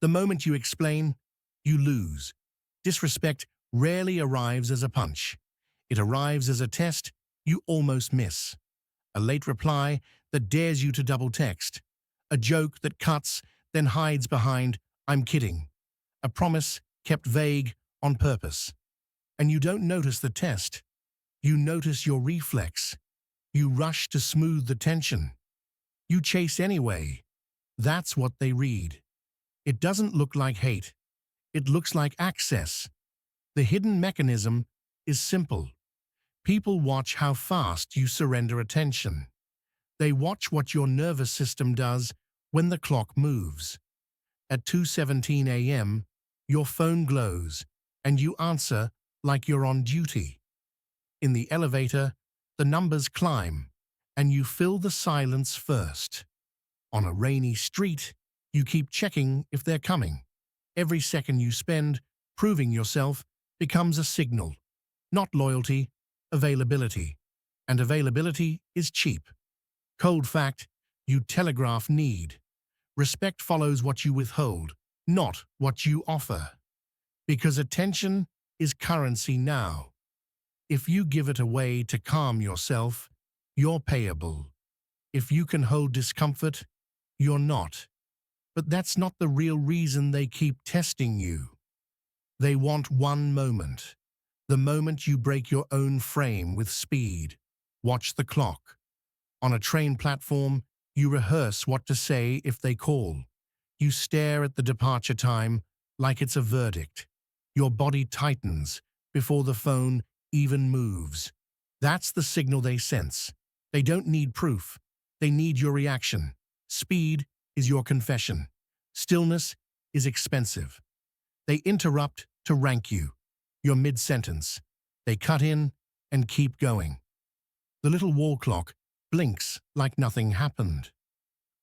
The moment you explain, you lose. Disrespect rarely arrives as a punch. It arrives as a test you almost miss. A late reply that dares you to double text. A joke that cuts, then hides behind, "I'm kidding." A promise kept vague on purpose. And you don't notice the test. You notice your reflex. You rush to smooth the tension. You chase anyway. That's what they read. It doesn't look like hate. It looks like access. The hidden mechanism is simple. People watch how fast you surrender attention. They watch what your nervous system does when the clock moves. At 2:17 a.m., your phone glows, and you answer like you're on duty. In the elevator, the numbers climb, and you fill the silence first. On a rainy street, you keep checking if they're coming. Every second you spend proving yourself becomes a signal. Not loyalty, availability. And availability is cheap. Cold fact, you telegraph need. Respect follows what you withhold, not what you offer. Because attention is currency now. If you give it away to calm yourself, you're payable. If you can hold discomfort, you're not. But that's not the real reason they keep testing you. They want one moment. The moment you break your own frame with speed. Watch the clock. On a train platform, you rehearse what to say if they call. You stare at the departure time like it's a verdict. Your body tightens before the phone even moves. That's the signal they sense. They don't need proof. They need your reaction. Speed is your confession. Stillness is expensive. They interrupt to rank you. You're mid-sentence. They cut in and keep going. The little wall clock blinks like nothing happened.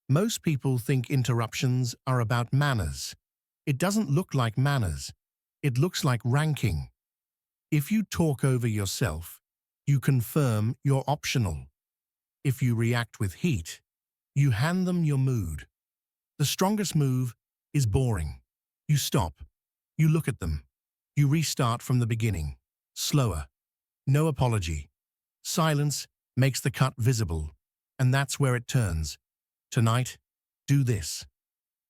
Most people think interruptions are about manners. It doesn't look like manners. It looks like ranking. If you talk over yourself, you confirm you're optional. If you react with heat, you hand them your mood. The strongest move is boring. You stop. You look at them. You restart from the beginning. Slower. No apology. Silence makes the cut visible, and that's where it turns. Tonight, do this.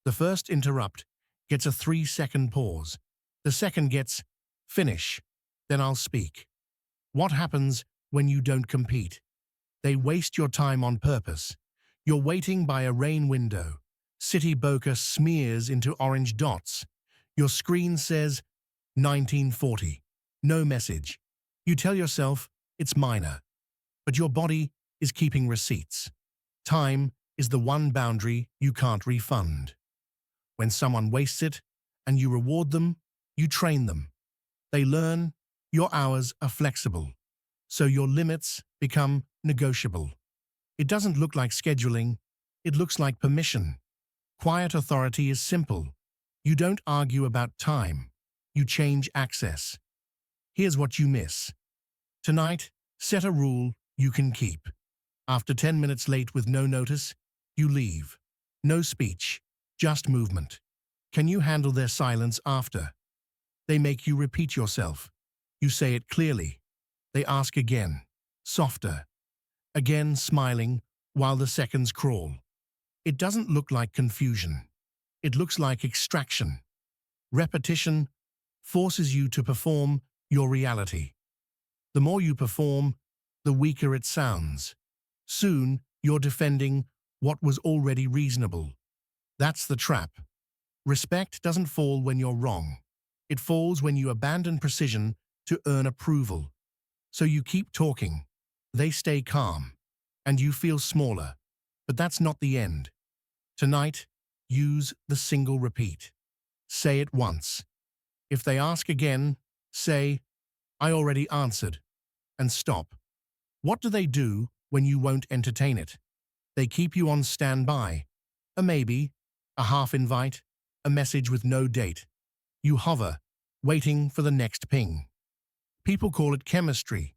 The first interrupt gets a 3-second pause. The second gets, finish, then I'll speak. What happens when you don't compete? They waste your time on purpose. You're waiting by a rain window. City bokeh smears into orange dots. Your screen says 1940. No message. You tell yourself it's minor. But your body is keeping receipts. Time is the one boundary you can't refund. When someone wastes it and you reward them, you train them. They learn your hours are flexible, so your limits become negotiable. It doesn't look like scheduling, it looks like permission. Quiet authority is simple. You don't argue about time, you change access. Here's what you miss. Tonight, set a rule you can keep. After 10 minutes late with no notice, you leave. No speech, just movement. Can you handle their silence after? They make you repeat yourself. You say it clearly. They ask again, softer. Again smiling while the seconds crawl. It doesn't look like confusion. It looks like extraction. Repetition forces you to perform your reality. The more you perform, the weaker it sounds. Soon, you're defending what was already reasonable. That's the trap. Respect doesn't fall when you're wrong. It falls when you abandon precision to earn approval. So you keep talking. They stay calm. And you feel smaller. But that's not the end. Tonight, use the single repeat. Say it once. If they ask again, say, "I already answered," and stop. What do they do when you won't entertain it? They keep you on standby. A maybe, a half invite, a message with no date. You hover, waiting for the next ping. People call it chemistry.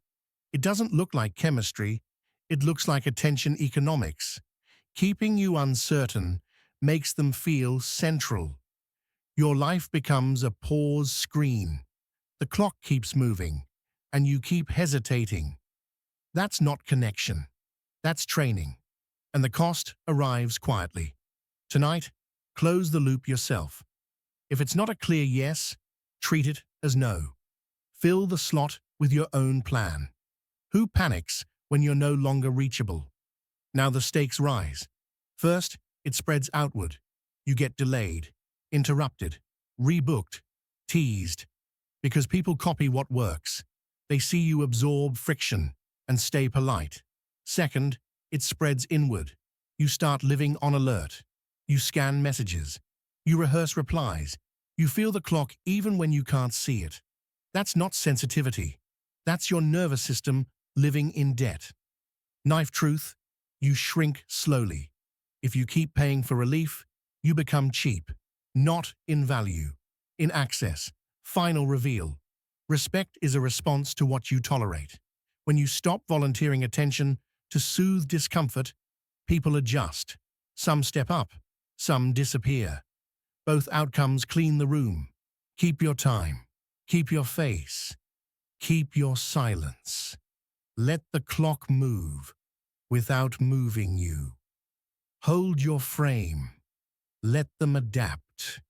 It doesn't look like chemistry. It looks like attention economics. Keeping you uncertain makes them feel central. Your life becomes a pause screen. The clock keeps moving, and you keep hesitating. That's not connection. That's training. And the cost arrives quietly. Tonight, close the loop yourself. If it's not a clear yes, treat it as no. Fill the slot with your own plan. Who panics when you're no longer reachable? Now the stakes rise. First, it spreads outward. You get delayed, interrupted, rebooked, teased. Because people copy what works. They see you absorb friction and stay polite. Second, it spreads inward. You start living on alert. You scan messages. You rehearse replies. You feel the clock even when you can't see it. That's not sensitivity. That's your nervous system living in debt. Knife truth, you shrink slowly. If you keep paying for relief, you become cheap, not in value, in access. Final reveal. Respect is a response to what you tolerate. When you stop volunteering attention to soothe discomfort, people adjust. Some step up, some disappear. Both outcomes clean the room. Keep your time. Keep your face. Keep your silence. Let the clock move without moving you. Hold your frame. Let them adapt.